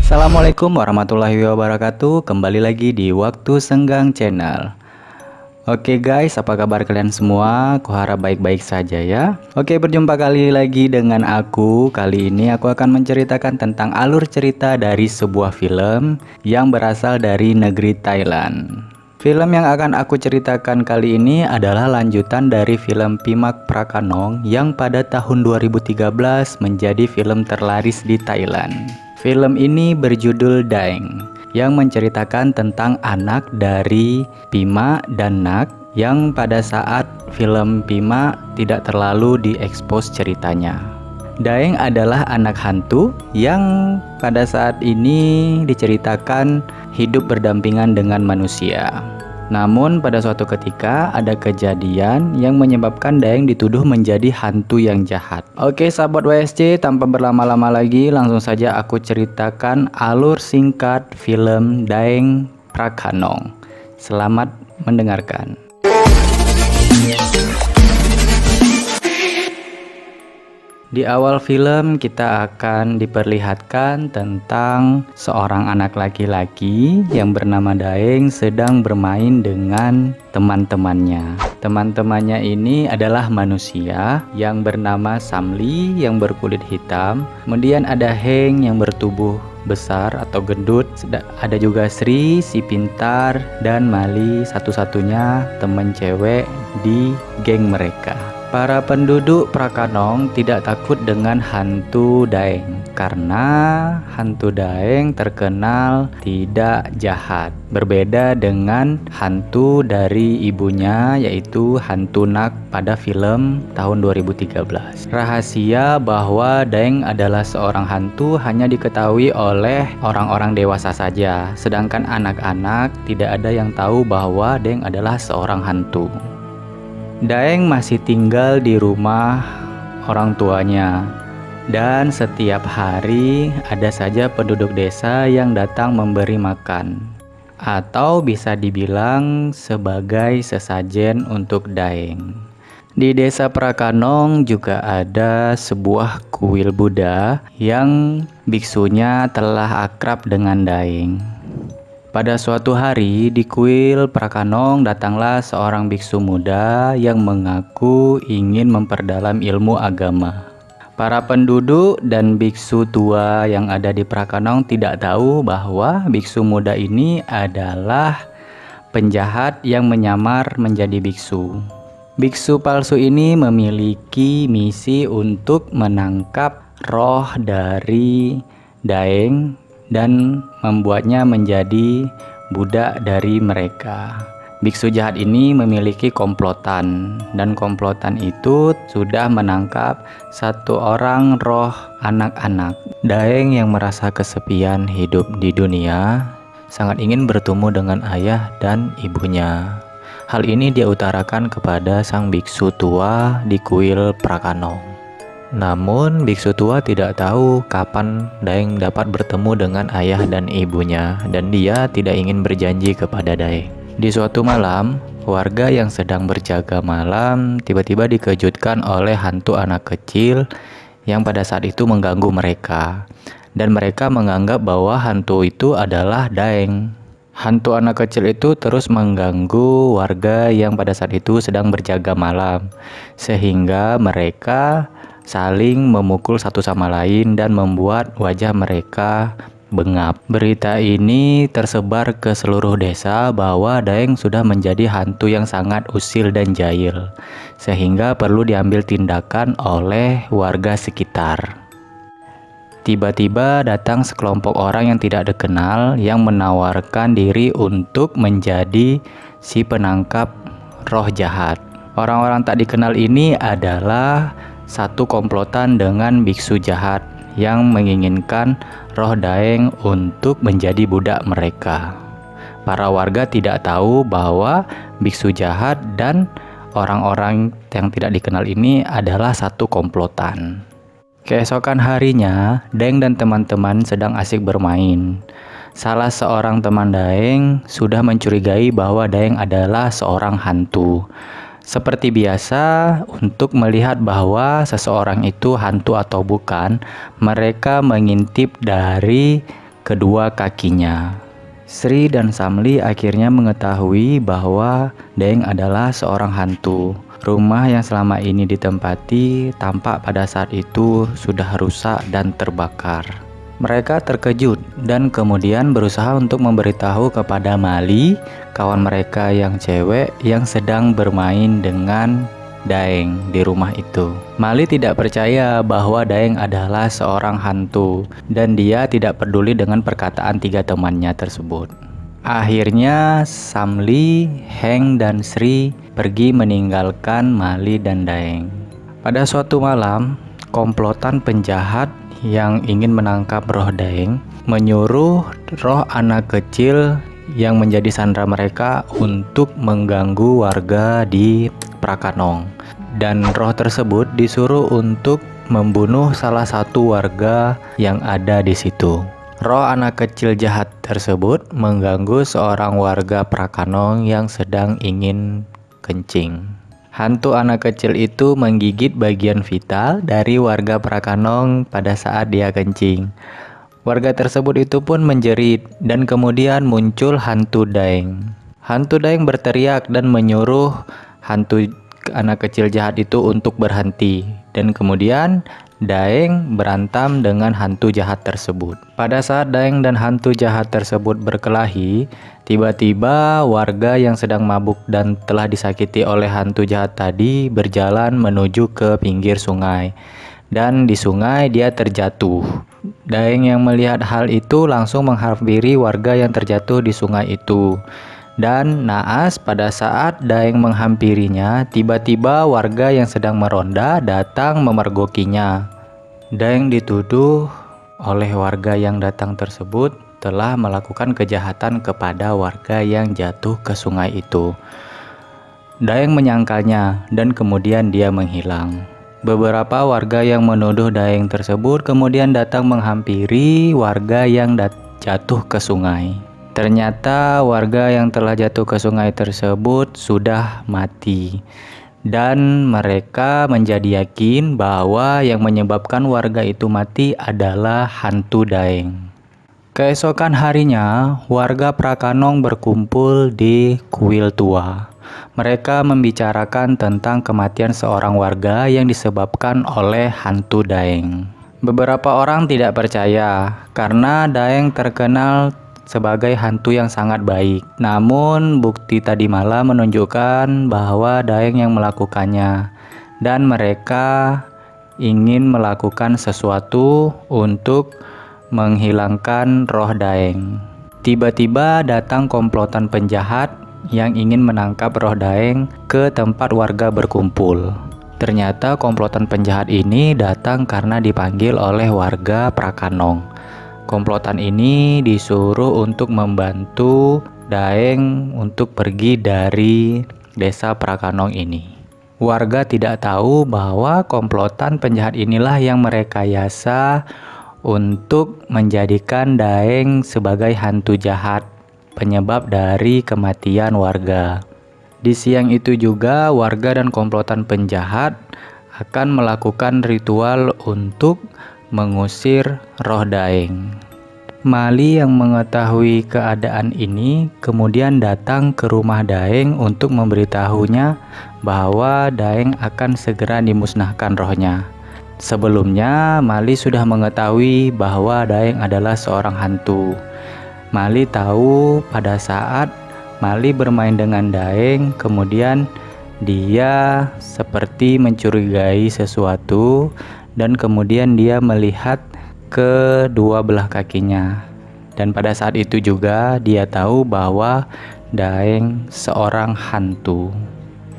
Assalamualaikum warahmatullahi wabarakatuh. Kembali lagi di Waktu Senggang Channel. Oke guys, apa kabar kalian semua? Kuharap baik-baik saja ya. Oke, berjumpa kali lagi dengan aku. Kali ini aku akan menceritakan tentang alur cerita dari sebuah film yang berasal dari negeri Thailand. Film yang akan aku ceritakan kali ini adalah lanjutan dari film Pimak Prakanong yang pada tahun 2013 menjadi film terlaris di Thailand. Film ini berjudul Daeng, yang menceritakan tentang anak dari Pima dan Nak yang pada saat film Pima tidak terlalu diekspos ceritanya. Daeng adalah anak hantu yang pada saat ini diceritakan hidup berdampingan dengan manusia. Namun pada suatu ketika ada kejadian yang menyebabkan Daeng dituduh menjadi hantu yang jahat. Oke sahabat WSC, tanpa berlama-lama lagi langsung saja aku ceritakan alur singkat film Daeng Prakanong. Selamat mendengarkan. Di awal film kita akan diperlihatkan tentang seorang anak laki-laki yang bernama Daeng sedang bermain dengan teman-temannya. Teman-temannya ini adalah manusia yang bernama Samli yang berkulit hitam. Kemudian ada Heng yang bertubuh besar atau gendut. Ada juga Sri si pintar dan Mali satu-satunya teman cewek di geng mereka. Para penduduk Prakanong tidak takut dengan hantu Daeng karena hantu Daeng terkenal tidak jahat. Berbeda dengan hantu dari ibunya yaitu hantu Nak pada film tahun 2013. Rahasia bahwa Daeng adalah seorang hantu hanya diketahui oleh orang-orang dewasa saja, sedangkan anak-anak tidak ada yang tahu bahwa Daeng adalah seorang hantu. Daeng masih tinggal di rumah orang tuanya dan setiap hari ada saja penduduk desa yang datang memberi makan atau bisa dibilang sebagai sesajen untuk Daeng. Di desa Prakanong juga ada sebuah kuil Buddha yang biksunya telah akrab dengan Daeng. Pada suatu hari di kuil Prakanong datanglah seorang biksu muda yang mengaku ingin memperdalam ilmu agama. Para penduduk dan biksu tua yang ada di Prakanong tidak tahu bahwa biksu muda ini adalah penjahat yang menyamar menjadi biksu. Biksu palsu ini memiliki misi untuk menangkap roh dari Daeng dan membuatnya menjadi budak dari mereka. Biksu jahat ini memiliki komplotan dan komplotan itu sudah menangkap satu orang roh anak-anak. Daeng yang merasa kesepian hidup di dunia sangat ingin bertemu dengan ayah dan ibunya. Hal ini dia utarakan kepada sang biksu tua di kuil Prakanong. Namun biksu tua tidak tahu kapan Daeng dapat bertemu dengan ayah dan ibunya dan dia tidak ingin berjanji kepada Daeng. Di suatu malam, warga yang sedang berjaga malam tiba-tiba dikejutkan oleh hantu anak kecil yang pada saat itu mengganggu mereka. Dan mereka menganggap bahwa hantu itu adalah Daeng. Hantu anak kecil itu terus mengganggu warga yang pada saat itu sedang berjaga malam, sehingga mereka saling memukul satu sama lain dan membuat wajah mereka bengap. Berita ini tersebar ke seluruh desa bahwa Daeng sudah menjadi hantu yang sangat usil dan jahil, sehingga perlu diambil tindakan oleh warga sekitar. Tiba-tiba datang sekelompok orang yang tidak dikenal yang menawarkan diri untuk menjadi si penangkap roh jahat. Orang-orang tak dikenal ini adalah satu komplotan dengan biksu jahat yang menginginkan roh Daeng untuk menjadi budak mereka. Para warga tidak tahu bahwa biksu jahat dan orang-orang yang tidak dikenal ini adalah satu komplotan. Keesokan harinya, Daeng dan teman-teman sedang asik bermain. Salah seorang teman Daeng sudah mencurigai bahwa Daeng adalah seorang hantu. Seperti biasa, untuk melihat bahwa seseorang itu hantu atau bukan, mereka mengintip dari kedua kakinya. Sri dan Samli akhirnya mengetahui bahwa Daeng adalah seorang hantu. Rumah yang selama ini ditempati tampak pada saat itu sudah rusak dan terbakar. Mereka terkejut dan kemudian berusaha untuk memberitahu kepada Mali, kawan mereka yang cewek yang sedang bermain dengan Daeng di rumah itu. Mali tidak percaya bahwa Daeng adalah seorang hantu dan dia tidak peduli dengan perkataan tiga temannya tersebut. Akhirnya Samli, Heng, dan Sri pergi meninggalkan Mali dan Daeng. Pada suatu malam, komplotan penjahat yang ingin menangkap roh Daeng menyuruh roh anak kecil yang menjadi sandera mereka untuk mengganggu warga di Prakanong, dan roh tersebut disuruh untuk membunuh salah satu warga yang ada di situ. Roh anak kecil jahat tersebut mengganggu seorang warga Prakanong yang sedang ingin kencing. Hantu anak kecil itu menggigit bagian vital dari warga Prakanong pada saat dia kencing. Warga tersebut itu pun menjerit dan kemudian muncul hantu Daeng. Hantu Daeng berteriak dan menyuruh hantu anak kecil jahat itu untuk berhenti, dan kemudian Daeng berantam dengan hantu jahat tersebut. Pada saat Daeng dan hantu jahat tersebut berkelahi, tiba-tiba warga yang sedang mabuk dan telah disakiti oleh hantu jahat tadi berjalan menuju ke pinggir sungai. Dan di sungai dia terjatuh. Daeng yang melihat hal itu langsung menghampiri warga yang terjatuh di sungai itu. Dan naas pada saat Daeng menghampirinya, tiba-tiba warga yang sedang meronda datang memergokinya. Daeng dituduh oleh warga yang datang tersebut telah melakukan kejahatan kepada warga yang jatuh ke sungai itu. Daeng menyangkalnya dan kemudian dia menghilang. Beberapa warga yang menuduh Daeng tersebut kemudian datang menghampiri warga yang jatuh ke sungai. Ternyata warga yang telah jatuh ke sungai tersebut sudah mati, dan mereka menjadi yakin bahwa yang menyebabkan warga itu mati adalah hantu Daeng. Keesokan harinya, warga Prakanong berkumpul di kuil tua. Mereka membicarakan tentang kematian seorang warga yang disebabkan oleh hantu Daeng. Beberapa orang tidak percaya karena Daeng terkenal sebagai hantu yang sangat baik. Namun bukti tadi malam menunjukkan bahwa Daeng yang melakukannya, dan mereka ingin melakukan sesuatu untuk menghilangkan roh Daeng. Tiba-tiba datang komplotan penjahat yang ingin menangkap roh Daeng ke tempat warga berkumpul. Ternyata komplotan penjahat ini datang karena dipanggil oleh warga Prakanong. Komplotan ini disuruh untuk membantu Daeng untuk pergi dari desa Prakanong ini. Warga tidak tahu bahwa komplotan penjahat inilah yang merekayasa untuk menjadikan Daeng sebagai hantu jahat, penyebab dari kematian warga. Di siang itu juga warga dan komplotan penjahat akan melakukan ritual untuk mengusir roh Daeng. Mali yang mengetahui keadaan ini kemudian datang ke rumah Daeng untuk memberitahunya bahwa Daeng akan segera dimusnahkan rohnya. Sebelumnya, Mali sudah mengetahui bahwa Daeng adalah seorang hantu. Mali tahu pada saat Mali bermain dengan Daeng, kemudian dia seperti mencurigai sesuatu, dan kemudian dia melihat ke dua belah kakinya. Dan pada saat itu juga dia tahu bahwa Daeng seorang hantu.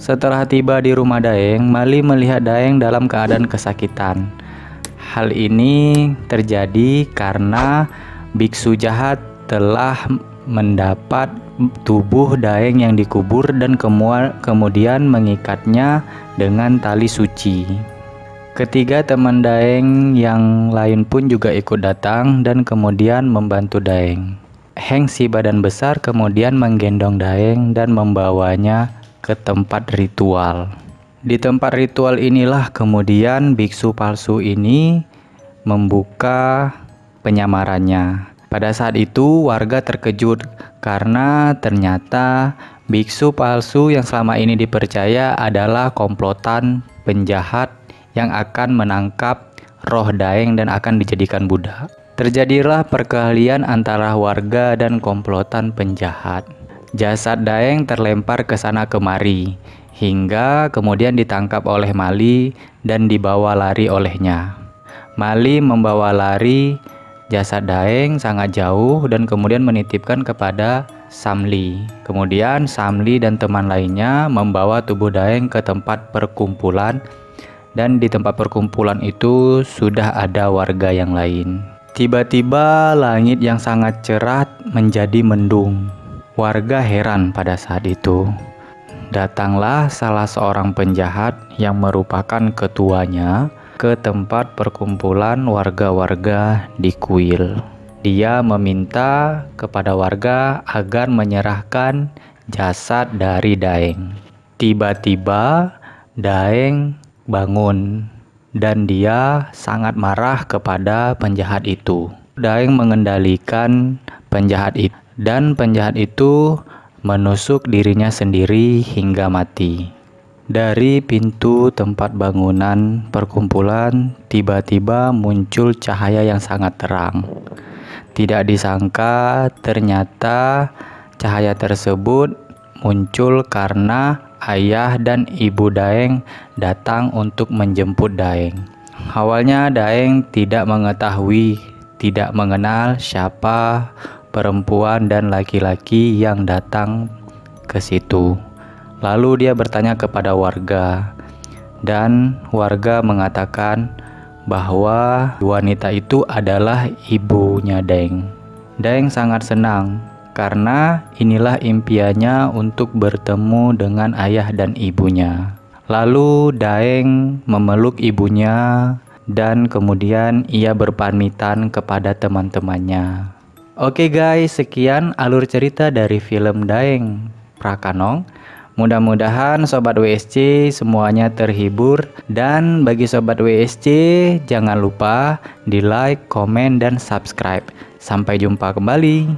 Setelah tiba di rumah Daeng, Mali melihat Daeng dalam keadaan kesakitan. Hal ini terjadi karena biksu jahat telah mendapat tubuh Daeng yang dikubur dan kemudian mengikatnya dengan tali suci. Ketiga teman Daeng yang lain pun juga ikut datang dan kemudian membantu Daeng. Heng si badan besar kemudian menggendong Daeng dan membawanya ke tempat ritual. Di tempat ritual inilah kemudian biksu palsu ini membuka penyamarannya. Pada saat itu warga terkejut karena ternyata biksu palsu yang selama ini dipercaya adalah komplotan penjahat yang akan menangkap roh Daeng dan akan dijadikan budak. Terjadilah perkelahian antara warga dan komplotan penjahat. Jasad Daeng terlempar ke sana kemari hingga kemudian ditangkap oleh Mali dan dibawa lari olehnya. Mali membawa lari jasad Daeng sangat jauh dan kemudian menitipkan kepada Samli. Kemudian Samli dan teman lainnya membawa tubuh Daeng ke tempat perkumpulan, dan di tempat perkumpulan itu sudah ada warga yang lain. Tiba-tiba langit yang sangat cerah menjadi mendung. Warga heran pada saat itu. Datanglah salah seorang penjahat yang merupakan ketuanya ke tempat perkumpulan warga-warga di kuil. Dia meminta kepada warga agar menyerahkan jasad dari Daeng. Tiba-tiba Daeng bangun dan dia sangat marah kepada penjahat itu. Daeng mengendalikan penjahat itu dan penjahat itu menusuk dirinya sendiri hingga mati. Dari pintu tempat bangunan perkumpulan tiba-tiba muncul cahaya yang sangat terang. Tidak disangka ternyata cahaya tersebut muncul karena ayah dan ibu Daeng datang untuk menjemput Daeng. Awalnya Daeng tidak mengetahui, tidak mengenal siapa perempuan dan laki-laki yang datang ke situ. Lalu dia bertanya kepada warga, dan warga mengatakan bahwa wanita itu adalah ibunya Daeng. Daeng sangat senang karena inilah impiannya untuk bertemu dengan ayah dan ibunya. Lalu Daeng memeluk ibunya dan kemudian ia berpamitan kepada teman-temannya. Oke guys, sekian alur cerita dari film Daeng Prakanong. Mudah-mudahan Sobat WSC semuanya terhibur, dan bagi Sobat WSC jangan lupa di like, komen, dan subscribe. Sampai jumpa kembali.